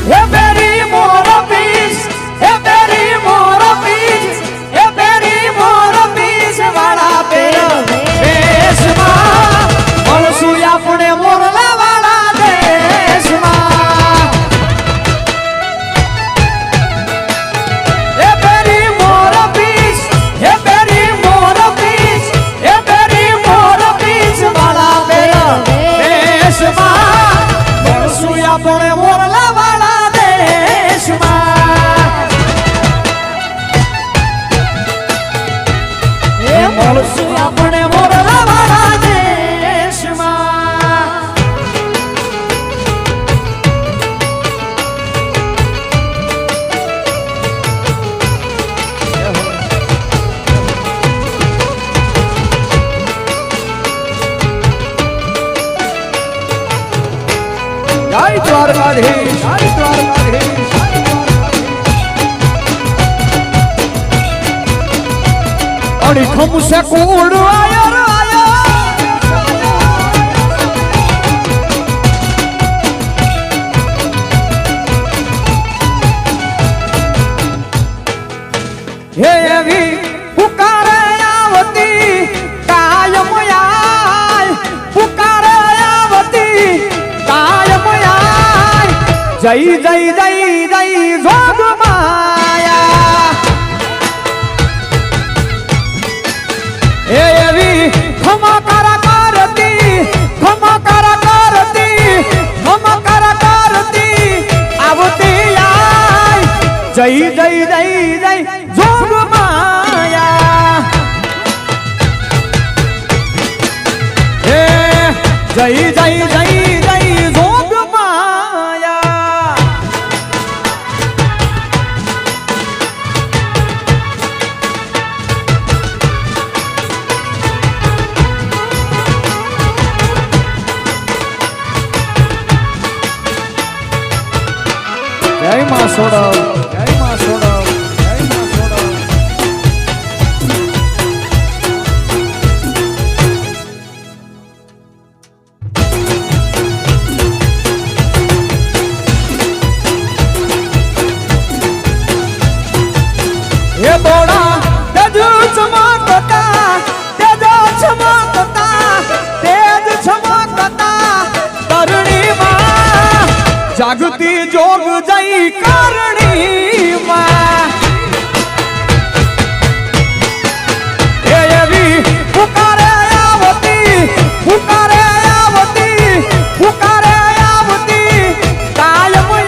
હે બેરી મોર પીસ હે બેરી મોર પીસ હે બેરી મોર પીસ વાળા દેશમાં મળશું આપણે મોરલા વાળા દેશમાં હે બેરી મોર પીસ હે બેરી મોર પીસ હે બેરી મોર પીસ વાળા દેશમાં મળશું આપણે મોરલા વાળા દેશમાં એ મળશું આપણે મોરલા વાળા દેશમાં જય દ્વારકાધીશ જય દ્વારકાધીશ અડી ખમસે કુડ આયો હે એવી પુકારે આવતી કાયમ આય પુકારે આવતી કાયમ આય જય જય જય જય જોગ માયા હે એવી ખમા કરતી આવતી આય જય જય જય જય જોગ માયા હે જય જય જય જય જોગ માયા જય માં સોડવ જય માં સોડવ જય માં સોડવ હે બોડા તેજ ચમકતા તરણીમાં જાગતી જોગ જઈ કરણીમાં હે એવી પુકારે આવતી